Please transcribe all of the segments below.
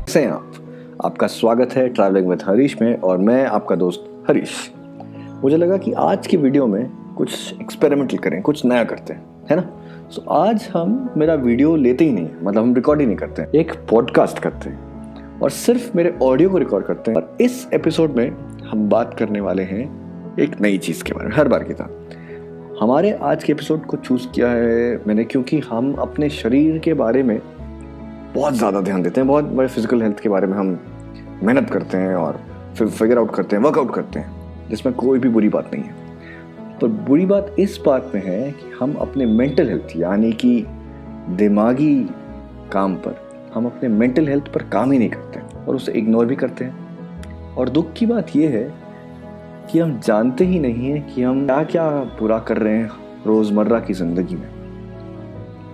कैसे हैं आप? आपका स्वागत है ट्रैवलिंग विद हरीश में और मैं आपका दोस्त हरीश। मुझे लगा कि आज की वीडियो में कुछ एक्सपेरिमेंटल करें, कुछ नया करते हैं, है ना? सो आज हम मेरा वीडियो लेते ही नहीं है, मतलब हम रिकॉर्ड ही नहीं करते हैं, एक पॉडकास्ट करते हैं और सिर्फ मेरे ऑडियो को रिकॉर्ड करते हैं। और इस एपिसोड में हम बात करने वाले हैं एक नई चीज़ के बारे में, हर बार की तरह। हमारे आज के एपिसोड को चूज़ किया है मैंने क्योंकि हम अपने शरीर के बारे में बहुत ज़्यादा ध्यान देते हैं, बहुत बड़े फिजिकल हेल्थ के बारे में हम मेहनत करते हैं और फिर फिगर आउट करते हैं, वर्कआउट करते हैं, जिसमें कोई भी बुरी बात नहीं है। पर बुरी बात इस बात में है कि हम अपने मेंटल हेल्थ यानी कि दिमागी काम पर, हम अपने मेंटल हेल्थ पर काम ही नहीं करते और उसे इग्नोर भी करते हैं। और दुख की बात यह है कि हम जानते ही नहीं हैं कि हम क्या क्या बुरा कर रहे हैं रोज़मर्रा की ज़िंदगी में,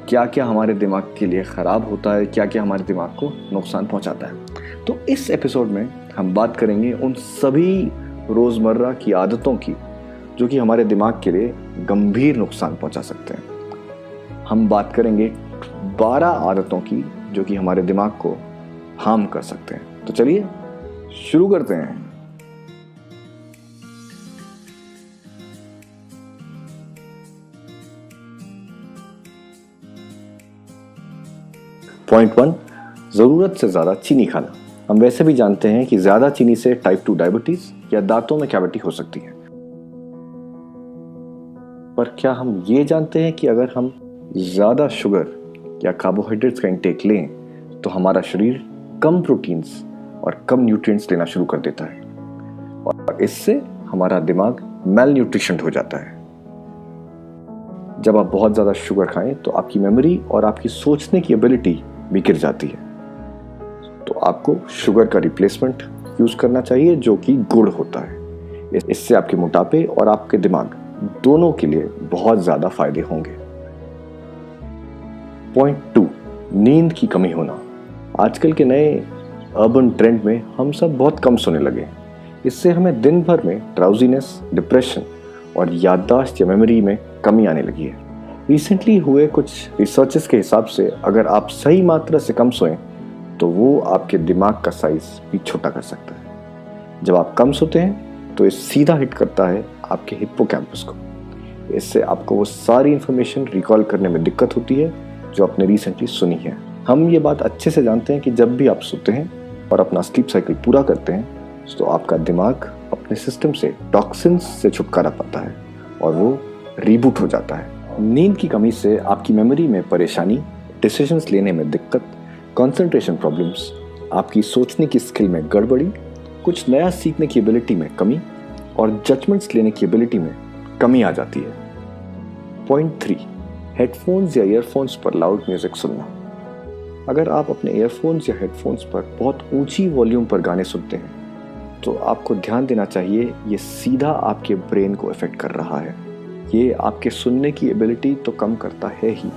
क्या क्या हमारे दिमाग के लिए ख़राब होता है, क्या क्या हमारे दिमाग को नुकसान पहुंचाता है। तो इस एपिसोड में हम बात करेंगे उन सभी रोज़मर्रा की आदतों की जो कि हमारे दिमाग के लिए गंभीर नुकसान पहुंचा सकते हैं। हम बात करेंगे 12 आदतों की जो कि हमारे दिमाग को हार्म कर सकते हैं। तो चलिए शुरू करते हैं। पॉइंट 1, ज़रूरत से ज़्यादा चीनी खाना। हम वैसे भी जानते हैं कि ज़्यादा चीनी से टाइप 2 डायबिटीज़ या दांतों में कैविटी हो सकती है। पर क्या हम ये जानते हैं कि अगर हम ज़्यादा शुगर या कार्बोहाइड्रेट्स का इंटेक लें तो हमारा शरीर कम प्रोटीन्स और कम न्यूट्रिएंट्स लेना शुरू कर देता है और इससे हमारा दिमाग मेल न्यूट्रिशंड हो जाता है। जब आप बहुत ज़्यादा शुगर खाएं तो आपकी मेमोरी और आपकी सोचने की एबिलिटी भी गिर जाती है। तो आपको शुगर का रिप्लेसमेंट यूज़ करना चाहिए जो कि गुड़ होता है। इससे आपके मोटापे और आपके दिमाग दोनों के लिए बहुत ज़्यादा फायदे होंगे। पॉइंट 2, नींद की कमी होना। आजकल के नए अर्बन ट्रेंड में हम सब बहुत कम सोने लगे। इससे हमें दिन भर में ड्राउजीनेस, डिप्रेशन और याददाश्त या मेमोरी में कमी आने लगी है। रिसेंटली हुए कुछ रिसर्चेस के हिसाब से अगर आप सही मात्रा से कम सोएं तो वो आपके दिमाग का साइज भी छोटा कर सकता है। जब आप कम सोते हैं तो ये सीधा हिट करता है आपके हिप्पोकैम्पस को। इससे आपको वो सारी इंफॉर्मेशन रिकॉल करने में दिक्कत होती है जो आपने रिसेंटली सुनी है। हम ये बात अच्छे से जानते हैं कि जब भी आप सोते हैं और अपना स्लीप साइकिल पूरा करते हैं तो आपका दिमाग अपने सिस्टम से टॉक्सिन्स से छुटकारा पाता है और वो रीबूट हो जाता है। नींद की कमी से आपकी मेमोरी में परेशानी, डिसीजंस लेने में दिक्कत, कंसंट्रेशन प्रॉब्लम्स, आपकी सोचने की स्किल में गड़बड़ी, कुछ नया सीखने की एबिलिटी में कमी और जजमेंट्स लेने की एबिलिटी में कमी आ जाती है। पॉइंट 3, हेडफोन्स या ईयरफोन्स पर लाउड म्यूजिक सुनना। अगर आप अपने ईयरफोन्स या हेडफोन्स पर बहुत ऊंची वॉल्यूम पर गाने सुनते हैं तो आपको ध्यान देना चाहिए, ये सीधा आपके ब्रेन को इफेक्ट कर रहा है। ये आपके सुनने की एबिलिटी तो कम करता है ही,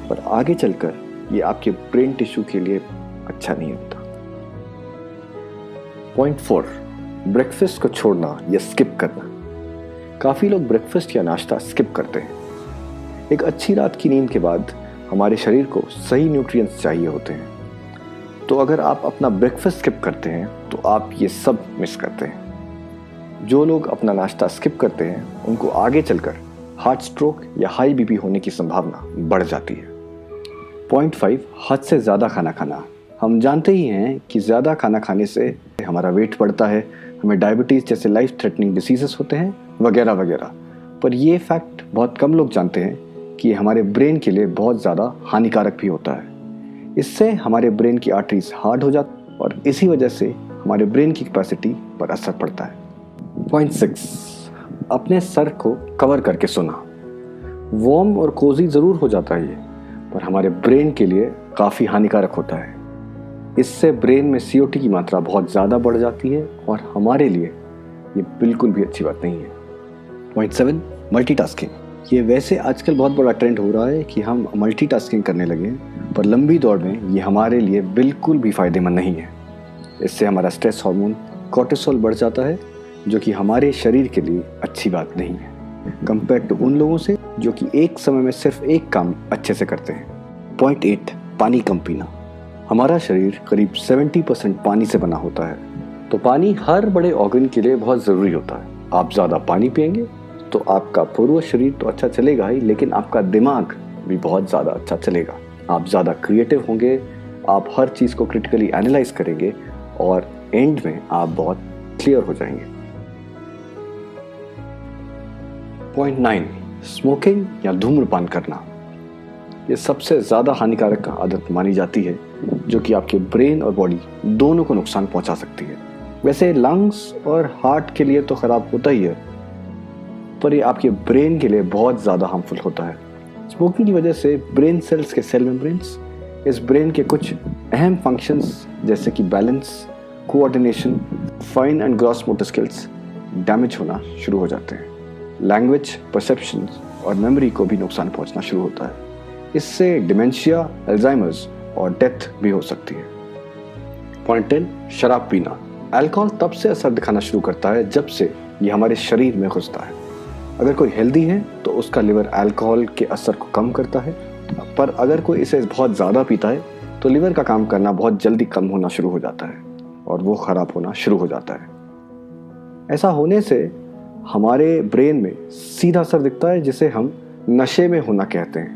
पर आगे चलकर ये आपके ब्रेन टिश्यू के लिए अच्छा नहीं होता। पॉइंट 4, ब्रेकफास्ट को छोड़ना या स्किप करना। काफ़ी लोग ब्रेकफास्ट या नाश्ता स्किप करते हैं। एक अच्छी रात की नींद के बाद हमारे शरीर को सही न्यूट्रिएंट्स चाहिए होते हैं। तो अगर आप अपना ब्रेकफास्ट स्किप करते हैं तो आप ये सब मिस करते हैं। जो लोग अपना नाश्ता स्किप करते हैं उनको आगे चलकर हार्ट स्ट्रोक या हाई बीपी होने की संभावना बढ़ जाती है। पॉइंट 5, हद से ज़्यादा खाना खाना। हम जानते ही हैं कि ज़्यादा खाना खाने से हमारा वेट बढ़ता है, हमें डायबिटीज़ जैसे लाइफ थ्रेटनिंग डिसीजेस होते हैं वगैरह वगैरह। पर ये फैक्ट बहुत कम लोग जानते हैं कि हमारे ब्रेन के लिए बहुत ज़्यादा हानिकारक भी होता है। इससे हमारे ब्रेन की आर्टरीज हार्ड हो जाती और इसी वजह से हमारे ब्रेन की कैपेसिटी पर असर पड़ता है। पॉइंट 6, अपने सर को कवर करके सोना। वार्म और कोजी ज़रूर हो जाता है ये, पर हमारे ब्रेन के लिए काफ़ी हानिकारक होता है। इससे ब्रेन में CO2 की मात्रा बहुत ज़्यादा बढ़ जाती है और हमारे लिए ये बिल्कुल भी अच्छी बात नहीं है। Point 7, multitasking. ये वैसे आजकल बहुत बड़ा ट्रेंड हो रहा है कि हम मल्टीटास्किंग करने लगे, पर लंबी दौड़ में ये हमारे लिए बिल्कुल भी फ़ायदेमंद नहीं है। इससे हमारा स्ट्रेस हार्मोन कोर्टिसोल बढ़ जाता है जो कि हमारे शरीर के लिए अच्छी बात नहीं है कंपेयर टू उन लोगों से जो कि एक समय में सिर्फ एक काम अच्छे से करते हैं। पॉइंट 8, पानी कम पीना। हमारा शरीर करीब 70% पानी से बना होता है, तो पानी हर बड़े ऑर्गन के लिए बहुत ज़रूरी होता है। आप ज़्यादा पानी पिएंगे तो आपका पूरा शरीर तो अच्छा चलेगा ही, लेकिन आपका दिमाग भी बहुत ज़्यादा अच्छा चलेगा। आप ज़्यादा क्रिएटिव होंगे, आप हर चीज़ को क्रिटिकली एनालाइज करेंगे और एंड में आप बहुत क्लियर हो जाएंगे। पॉइंट 9, स्मोकिंग या धूम्रपान करना। ये सबसे ज़्यादा हानिकारक आदत मानी जाती है, जो कि आपके ब्रेन और बॉडी दोनों को नुकसान पहुंचा सकती है। वैसे लंग्स और हार्ट के लिए तो ख़राब होता ही है, पर ये आपके ब्रेन के लिए बहुत ज़्यादा हार्मफुल होता है। स्मोकिंग की वजह से ब्रेन सेल्स के सेल मेम्ब्रेन्स, इस ब्रेन के कुछ अहम फंक्शंस जैसे कि balance, coordination, fine and gross motor skills damage होना शुरू हो जाते हैं। लैंग्वेज, परसेप्शन और मेमोरी को भी नुकसान पहुंचना शुरू होता है। इससे डिमेंशिया, अल्जाइमर्स और डेथ भी हो सकती है। पॉइंट 10, शराब पीना। अल्कोहल तब से असर दिखाना शुरू करता है जब से ये हमारे शरीर में घुसता है। अगर कोई हेल्दी है तो उसका लिवर अल्कोहल के असर को कम करता है, पर अगर कोई इसे बहुत ज़्यादा पीता है तो लिवर का काम करना बहुत जल्दी कम होना शुरू हो जाता है और वो ख़राब होना शुरू हो जाता है। ऐसा होने से हमारे ब्रेन में सीधा असर दिखता है, जिसे हम नशे में होना कहते हैं।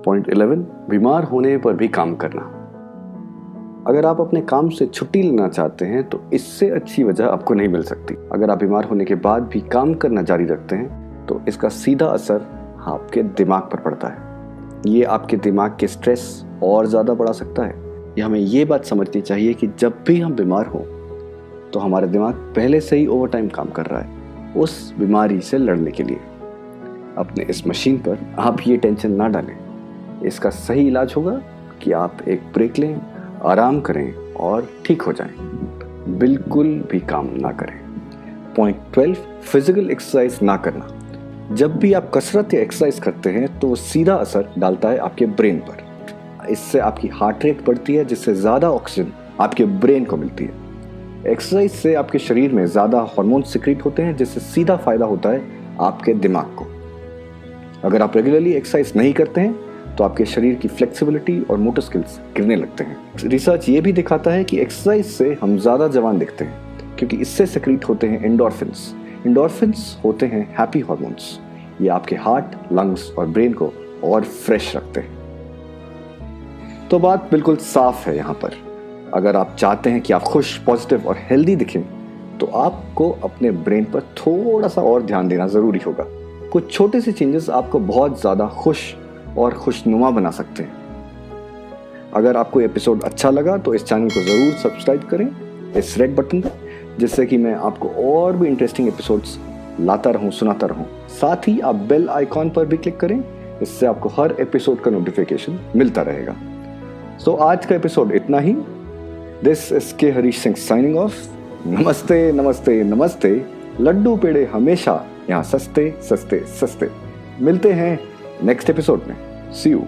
पॉइंट 11, बीमार होने पर भी काम करना। अगर आप अपने काम से छुट्टी लेना चाहते हैं तो इससे अच्छी वजह आपको नहीं मिल सकती। अगर आप बीमार होने के बाद भी काम करना जारी रखते हैं तो इसका सीधा असर आपके दिमाग पर पड़ता है। ये आपके दिमाग के स्ट्रेस और ज़्यादा बढ़ा सकता है। ये हमें ये बात समझनी चाहिए कि जब भी हम बीमार हों तो हमारा दिमाग पहले से ही ओवरटाइम काम कर रहा है उस बीमारी से लड़ने के लिए। अपने इस मशीन पर आप ये टेंशन ना डालें। इसका सही इलाज होगा कि आप एक ब्रेक लें, आराम करें और ठीक हो जाएं। बिल्कुल भी काम ना करें। पॉइंट 12, फिजिकल एक्सरसाइज ना करना। जब भी आप कसरत या एक्सरसाइज करते हैं तो वो सीधा असर डालता है आपके ब्रेन पर। इससे आपकी हार्ट रेट बढ़ती है, जिससे ज़्यादा ऑक्सीजन आपके ब्रेन को मिलती है। एक्सरसाइज से आपके शरीर में ज़्यादा हार्मोन सिक्रीट होते हैं, जिससे सीधा फ़ायदा होता है आपके दिमाग को। अगर आप रेगुलरली एक्सरसाइज नहीं करते हैं तो आपके शरीर की फ्लेक्सिबिलिटी और मोटर स्किल्स गिरने लगते हैं। रिसर्च ये भी दिखाता है कि एक्सरसाइज से हम ज़्यादा जवान दिखते हैं, क्योंकि इससे सिक्रीट होते हैं एंडोर्फिन्स। एंडोर्फिन्स होते हैं हैप्पी हार्मोन्स। ये आपके हार्ट, लंग्स और ब्रेन को और फ्रेश रखते हैं। तो बात बिल्कुल साफ है यहाँ पर। अगर आप चाहते हैं कि आप खुश, पॉजिटिव और हेल्दी दिखें तो आपको अपने ब्रेन पर थोड़ा सा और ध्यान देना ज़रूरी होगा। कुछ छोटे से चेंजेस आपको बहुत ज़्यादा खुश और खुशनुमा बना सकते हैं। अगर आपको एपिसोड अच्छा लगा तो इस चैनल को ज़रूर सब्सक्राइब करें इस रेड बटन पर, जिससे कि मैं आपको और भी इंटरेस्टिंग एपिसोड्स लाता रहूं, सुनाता रहूं। साथ ही आप बेल आइकॉन पर भी क्लिक करें, इससे आपको हर एपिसोड का नोटिफिकेशन मिलता रहेगा। सो आज का एपिसोड इतना ही। दिस इज के हरीश सिंह साइनिंग ऑफ। नमस्ते नमस्ते नमस्ते। लड्डू पेड़े हमेशा यहाँ सस्ते सस्ते सस्ते। मिलते हैं नेक्स्ट एपिसोड में। सी यू।